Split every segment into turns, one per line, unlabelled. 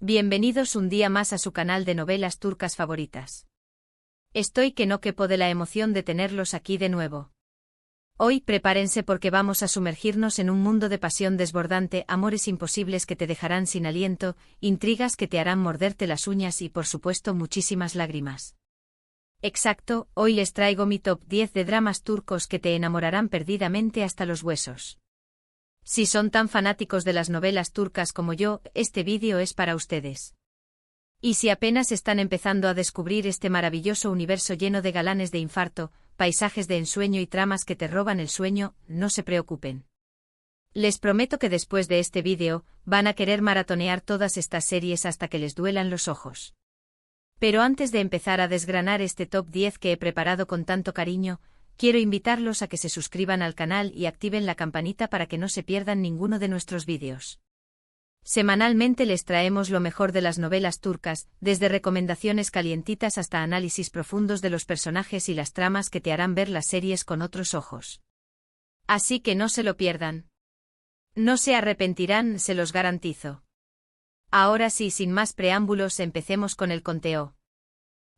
Bienvenidos un día más a su canal de novelas turcas favoritas. Estoy que no quepo de la emoción de tenerlos aquí de nuevo. Hoy prepárense porque vamos a sumergirnos en un mundo de pasión desbordante, amores imposibles que te dejarán sin aliento, intrigas que te harán morderte las uñas y por supuesto muchísimas lágrimas. Exacto, hoy les traigo mi top 10 de dramas turcos que te enamorarán perdidamente hasta los huesos. Si son tan fanáticos de las novelas turcas como yo, este vídeo es para ustedes. Y si apenas están empezando a descubrir este maravilloso universo lleno de galanes de infarto, paisajes de ensueño y tramas que te roban el sueño, no se preocupen. Les prometo que después de este vídeo, van a querer maratonear todas estas series hasta que les duelan los ojos. Pero antes de empezar a desgranar este top 10 que he preparado con tanto cariño, quiero invitarlos a que se suscriban al canal y activen la campanita para que no se pierdan ninguno de nuestros vídeos. Semanalmente les traemos lo mejor de las novelas turcas, desde recomendaciones calientitas hasta análisis profundos de los personajes y las tramas que te harán ver las series con otros ojos. Así que no se lo pierdan. No se arrepentirán, se los garantizo. Ahora sí, sin más preámbulos, empecemos con el conteo.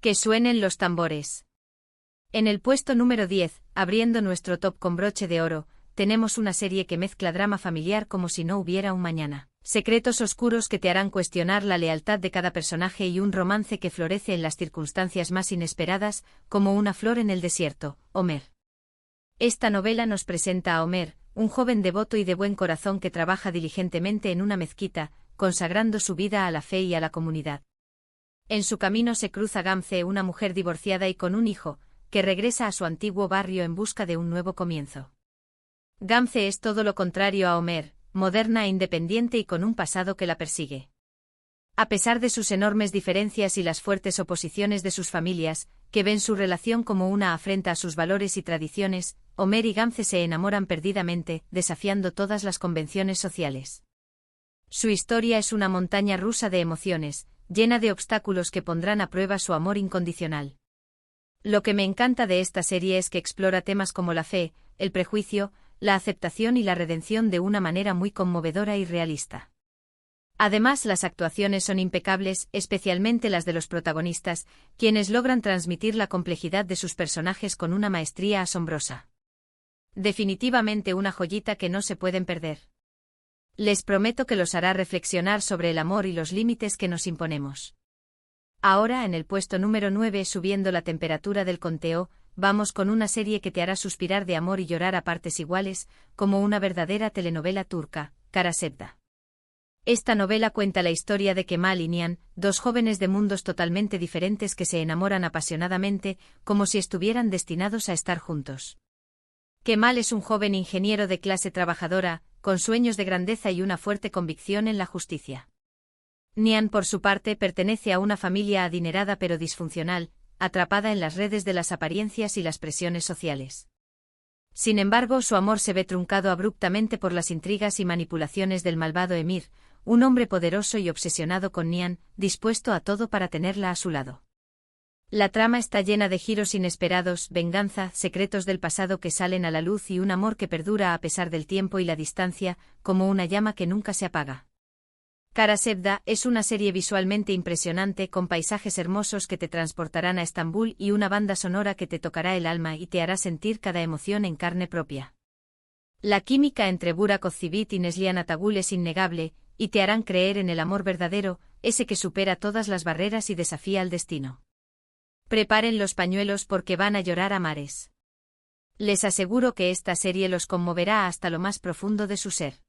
Que suenen los tambores. En el puesto número 10, abriendo nuestro top con broche de oro, tenemos una serie que mezcla drama familiar como si no hubiera un mañana, secretos oscuros que te harán cuestionar la lealtad de cada personaje y un romance que florece en las circunstancias más inesperadas, como una flor en el desierto, Homer. Esta novela nos presenta a Homer, un joven devoto y de buen corazón que trabaja diligentemente en una mezquita, consagrando su vida a la fe y a la comunidad. En su camino se cruza Gamze, una mujer divorciada y con un hijo, que regresa a su antiguo barrio en busca de un nuevo comienzo. Gamze es todo lo contrario a Homer, moderna e independiente y con un pasado que la persigue. A pesar de sus enormes diferencias y las fuertes oposiciones de sus familias, que ven su relación como una afrenta a sus valores y tradiciones, Homer y Gamze se enamoran perdidamente, desafiando todas las convenciones sociales. Su historia es una montaña rusa de emociones, llena de obstáculos que pondrán a prueba su amor incondicional. Lo que me encanta de esta serie es que explora temas como la fe, el prejuicio, la aceptación y la redención de una manera muy conmovedora y realista. Además, las actuaciones son impecables, especialmente las de los protagonistas, quienes logran transmitir la complejidad de sus personajes con una maestría asombrosa. Definitivamente una joyita que no se pueden perder. Les prometo que los hará reflexionar sobre el amor y los límites que nos imponemos. Ahora, en el puesto número 9, subiendo la temperatura del conteo, vamos con una serie que te hará suspirar de amor y llorar a partes iguales, como una verdadera telenovela turca, Kara Sevda. Esta novela cuenta la historia de Kemal y Nihan, dos jóvenes de mundos totalmente diferentes que se enamoran apasionadamente, como si estuvieran destinados a estar juntos. Kemal es un joven ingeniero de clase trabajadora, con sueños de grandeza y una fuerte convicción en la justicia. Nihan, por su parte, pertenece a una familia adinerada pero disfuncional, atrapada en las redes de las apariencias y las presiones sociales. Sin embargo, su amor se ve truncado abruptamente por las intrigas y manipulaciones del malvado Emir, un hombre poderoso y obsesionado con Nihan, dispuesto a todo para tenerla a su lado. La trama está llena de giros inesperados, venganza, secretos del pasado que salen a la luz y un amor que perdura a pesar del tiempo y la distancia, como una llama que nunca se apaga. Kara Sevda es una serie visualmente impresionante con paisajes hermosos que te transportarán a Estambul y una banda sonora que te tocará el alma y te hará sentir cada emoción en carne propia. La química entre Burak Özçivit y Neslihan Atagül es innegable, y te harán creer en el amor verdadero, ese que supera todas las barreras y desafía al destino. Preparen los pañuelos porque van a llorar a mares. Les aseguro que esta serie los conmoverá hasta lo más profundo de su ser.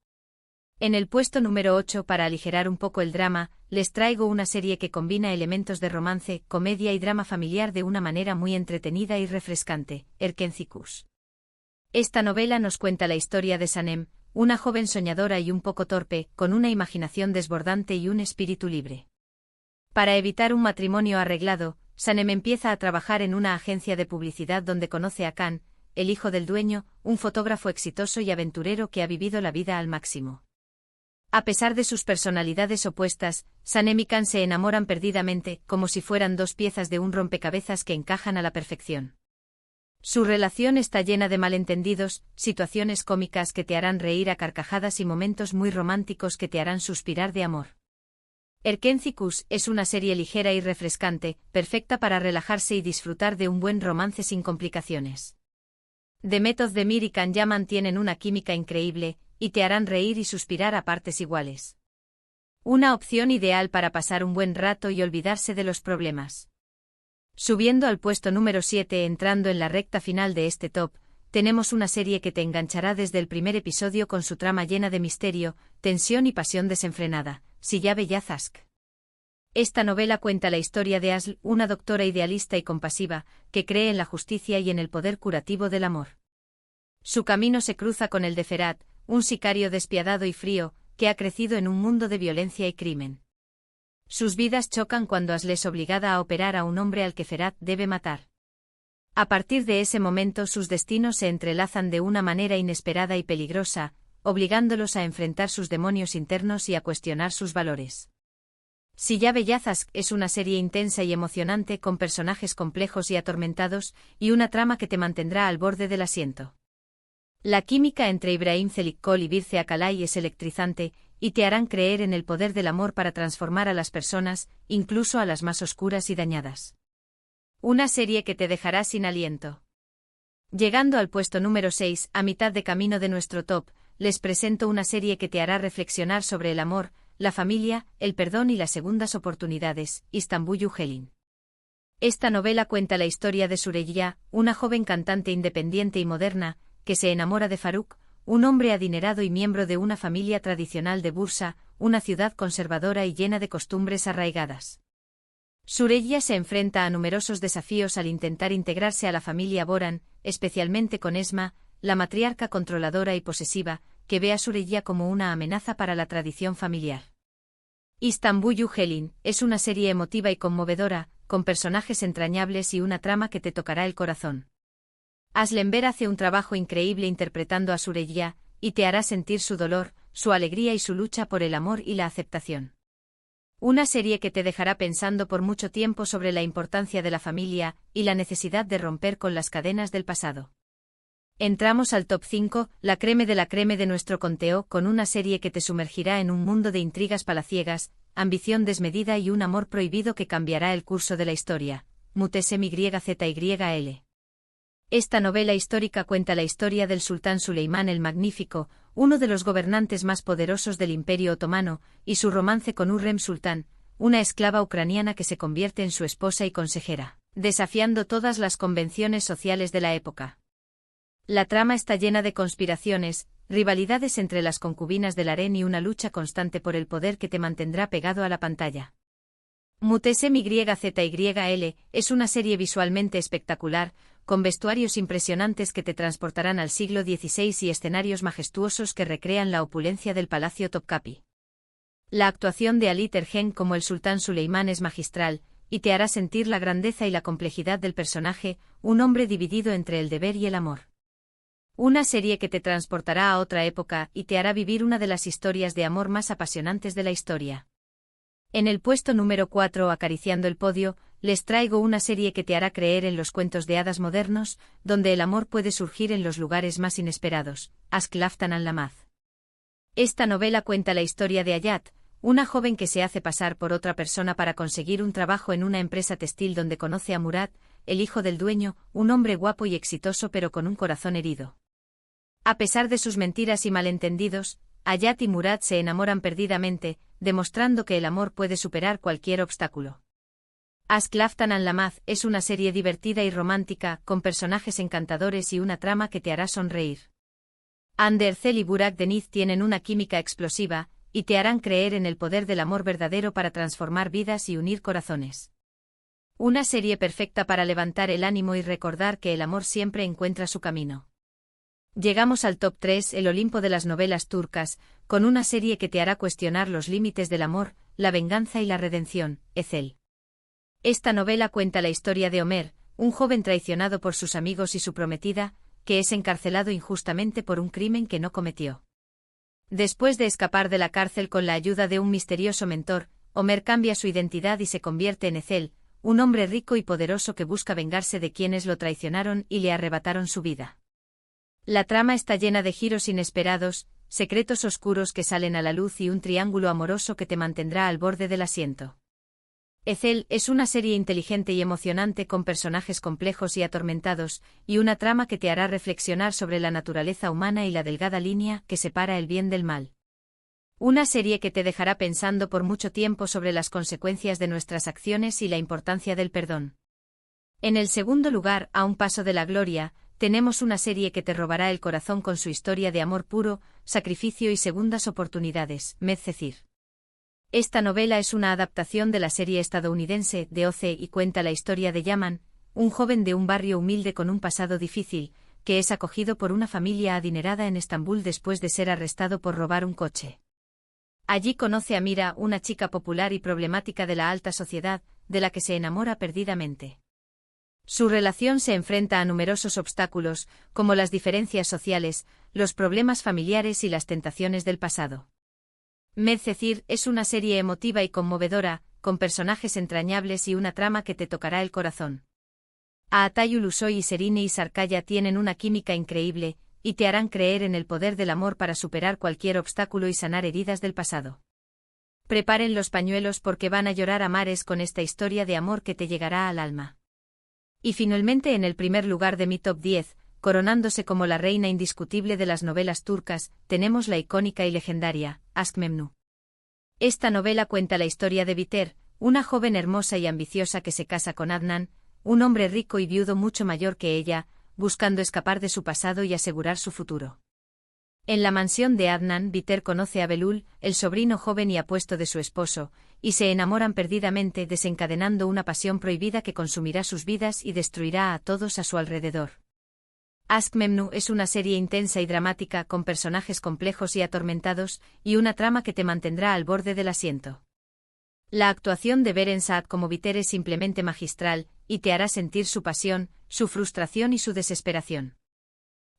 En el puesto número 8, para aligerar un poco el drama, les traigo una serie que combina elementos de romance, comedia y drama familiar de una manera muy entretenida y refrescante, Erkenci. Esta novela nos cuenta la historia de Sanem, una joven soñadora y un poco torpe, con una imaginación desbordante y un espíritu libre. Para evitar un matrimonio arreglado, Sanem empieza a trabajar en una agencia de publicidad donde conoce a Kan, el hijo del dueño, un fotógrafo exitoso y aventurero que ha vivido la vida al máximo. A pesar de sus personalidades opuestas, Sanem y Kan se enamoran perdidamente, como si fueran dos piezas de un rompecabezas que encajan a la perfección. Su relación está llena de malentendidos, situaciones cómicas que te harán reír a carcajadas y momentos muy románticos que te harán suspirar de amor. Erkencikus es una serie ligera y refrescante, perfecta para relajarse y disfrutar de un buen romance sin complicaciones. The Method de Mir y Kanya mantienen una química increíble, y te harán reír y suspirar a partes iguales. Una opción ideal para pasar un buen rato y olvidarse de los problemas. Subiendo al puesto número 7, entrando en la recta final de este top, tenemos una serie que te enganchará desde el primer episodio con su trama llena de misterio, tensión y pasión desenfrenada, Siyabe Yazask. Esta novela cuenta la historia de Asl, una doctora idealista y compasiva, que cree en la justicia y en el poder curativo del amor. Su camino se cruza con el de Ferhat, un sicario despiadado y frío, que ha crecido en un mundo de violencia y crimen. Sus vidas chocan cuando Asl es obligada a operar a un hombre al que Ferhat debe matar. A partir de ese momento sus destinos se entrelazan de una manera inesperada y peligrosa, obligándolos a enfrentar sus demonios internos y a cuestionar sus valores. Siyabe Yazask es una serie intensa y emocionante con personajes complejos y atormentados, y una trama que te mantendrá al borde del asiento. La química entre Ibrahim Çelikkol y Birce Akalay es electrizante, y te harán creer en el poder del amor para transformar a las personas, incluso a las más oscuras y dañadas. Una serie que te dejará sin aliento. Llegando al puesto número 6, a mitad de camino de nuestro top, les presento una serie que te hará reflexionar sobre el amor, la familia, el perdón y las segundas oportunidades, Istanbul Helin. Esta novela cuenta la historia de Süreyya, una joven cantante independiente y moderna, que se enamora de Faruk, un hombre adinerado y miembro de una familia tradicional de Bursa, una ciudad conservadora y llena de costumbres arraigadas. Süreyya se enfrenta a numerosos desafíos al intentar integrarse a la familia Boran, especialmente con Esma, la matriarca controladora y posesiva, que ve a Süreyya como una amenaza para la tradición familiar. Istanbul Helin es una serie emotiva y conmovedora, con personajes entrañables y una trama que te tocará el corazón. Asl Enver hace un trabajo increíble interpretando a Süreyya, y te hará sentir su dolor, su alegría y su lucha por el amor y la aceptación. Una serie que te dejará pensando por mucho tiempo sobre la importancia de la familia y la necesidad de romper con las cadenas del pasado. Entramos al top 5, la creme de nuestro conteo, con una serie que te sumergirá en un mundo de intrigas palaciegas, ambición desmedida y un amor prohibido que cambiará el curso de la historia. Muhtesem YZYL. Esta novela histórica cuenta la historia del sultán Suleimán el Magnífico, uno de los gobernantes más poderosos del Imperio Otomano, y su romance con Hürrem Sultán, una esclava ucraniana que se convierte en su esposa y consejera, desafiando todas las convenciones sociales de la época. La trama está llena de conspiraciones, rivalidades entre las concubinas del harén y una lucha constante por el poder que te mantendrá pegado a la pantalla. Muhtesem YZYL es una serie visualmente espectacular, con vestuarios impresionantes que te transportarán al siglo XVI y escenarios majestuosos que recrean la opulencia del Palacio Topkapi. La actuación de Ali Tergen como el sultán Suleimán es magistral, y te hará sentir la grandeza y la complejidad del personaje, un hombre dividido entre el deber y el amor. Una serie que te transportará a otra época y te hará vivir una de las historias de amor más apasionantes de la historia. En el puesto número 4, acariciando el podio, les traigo una serie que te hará creer en los cuentos de hadas modernos, donde el amor puede surgir en los lugares más inesperados, Aşk Laftan Anlamaz. Esta novela cuenta la historia de Hayat, una joven que se hace pasar por otra persona para conseguir un trabajo en una empresa textil donde conoce a Murat, el hijo del dueño, un hombre guapo y exitoso pero con un corazón herido. A pesar de sus mentiras y malentendidos, Hayat y Murat se enamoran perdidamente, demostrando que el amor puede superar cualquier obstáculo. Aşk Laftan Anlamaz es una serie divertida y romántica, con personajes encantadores y una trama que te hará sonreír. Hande Erçel y Burak Deniz tienen una química explosiva, y te harán creer en el poder del amor verdadero para transformar vidas y unir corazones. Una serie perfecta para levantar el ánimo y recordar que el amor siempre encuentra su camino. Llegamos al top 3, el Olimpo de las novelas turcas, con una serie que te hará cuestionar los límites del amor, la venganza y la redención, Ezel. Esta novela cuenta la historia de Ömer, un joven traicionado por sus amigos y su prometida, que es encarcelado injustamente por un crimen que no cometió. Después de escapar de la cárcel con la ayuda de un misterioso mentor, Ömer cambia su identidad y se convierte en Ezel, un hombre rico y poderoso que busca vengarse de quienes lo traicionaron y le arrebataron su vida. La trama está llena de giros inesperados, secretos oscuros que salen a la luz y un triángulo amoroso que te mantendrá al borde del asiento. Ethel es una serie inteligente y emocionante con personajes complejos y atormentados, y una trama que te hará reflexionar sobre la naturaleza humana y la delgada línea que separa el bien del mal. Una serie que te dejará pensando por mucho tiempo sobre las consecuencias de nuestras acciones y la importancia del perdón. En el segundo lugar, a un paso de la gloria, tenemos una serie que te robará el corazón con su historia de amor puro, sacrificio y segundas oportunidades, Medcezir. Esta novela es una adaptación de la serie estadounidense de OC y cuenta la historia de Yaman, un joven de un barrio humilde con un pasado difícil, que es acogido por una familia adinerada en Estambul después de ser arrestado por robar un coche. Allí conoce a Mira, una chica popular y problemática de la alta sociedad, de la que se enamora perdidamente. Su relación se enfrenta a numerosos obstáculos, como las diferencias sociales, los problemas familiares y las tentaciones del pasado. Medcezir es una serie emotiva y conmovedora, con personajes entrañables y una trama que te tocará el corazón. Aatayul Usoy y Serine y Sarkaya tienen una química increíble, y te harán creer en el poder del amor para superar cualquier obstáculo y sanar heridas del pasado. Preparen los pañuelos porque van a llorar a mares con esta historia de amor que te llegará al alma. Y finalmente en el primer lugar de mi top 10, coronándose como la reina indiscutible de las novelas turcas, tenemos la icónica y legendaria Aşk Memnu. Esta novela cuenta la historia de Biter, una joven hermosa y ambiciosa que se casa con Adnan, un hombre rico y viudo mucho mayor que ella, buscando escapar de su pasado y asegurar su futuro. En la mansión de Adnan, Biter conoce a Belul, el sobrino joven y apuesto de su esposo, y se enamoran perdidamente, desencadenando una pasión prohibida que consumirá sus vidas y destruirá a todos a su alrededor. Aşk Memnu es una serie intensa y dramática con personajes complejos y atormentados, y una trama que te mantendrá al borde del asiento. La actuación de Beren Saat como Biter es simplemente magistral, y te hará sentir su pasión, su frustración y su desesperación.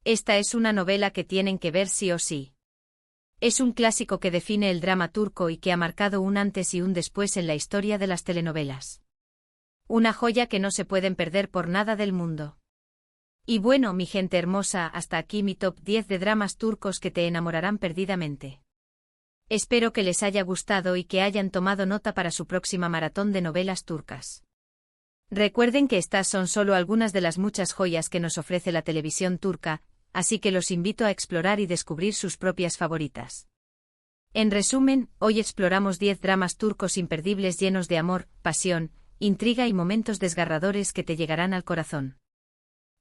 Esta es una novela que tienen que ver sí o sí. Es un clásico que define el drama turco y que ha marcado un antes y un después en la historia de las telenovelas. Una joya que no se pueden perder por nada del mundo. Y bueno, mi gente hermosa, hasta aquí mi top 10 de dramas turcos que te enamorarán perdidamente. Espero que les haya gustado y que hayan tomado nota para su próxima maratón de novelas turcas. Recuerden que estas son solo algunas de las muchas joyas que nos ofrece la televisión turca, así que los invito a explorar y descubrir sus propias favoritas. En resumen, hoy exploramos 10 dramas turcos imperdibles llenos de amor, pasión, intriga y momentos desgarradores que te llegarán al corazón.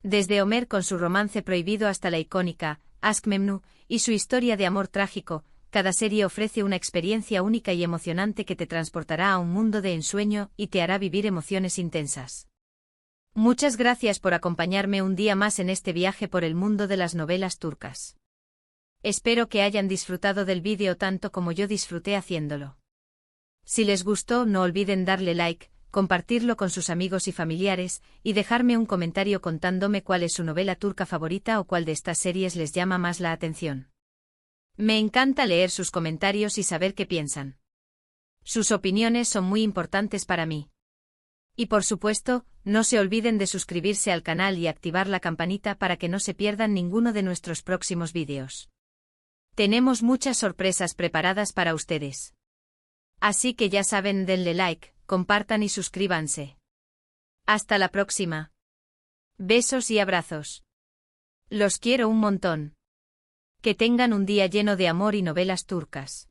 Desde Ömer con su romance prohibido hasta la icónica Aşk Memnu y su historia de amor trágico, cada serie ofrece una experiencia única y emocionante que te transportará a un mundo de ensueño y te hará vivir emociones intensas. Muchas gracias por acompañarme un día más en este viaje por el mundo de las novelas turcas. Espero que hayan disfrutado del vídeo tanto como yo disfruté haciéndolo. Si les gustó, no olviden darle like, compartirlo con sus amigos y familiares, y dejarme un comentario contándome cuál es su novela turca favorita o cuál de estas series les llama más la atención. Me encanta leer sus comentarios y saber qué piensan. Sus opiniones son muy importantes para mí. Y por supuesto, no se olviden de suscribirse al canal y activar la campanita para que no se pierdan ninguno de nuestros próximos vídeos. Tenemos muchas sorpresas preparadas para ustedes. Así que ya saben, denle like, compartan y suscríbanse. Hasta la próxima. Besos y abrazos. Los quiero un montón. Que tengan un día lleno de amor y novelas turcas.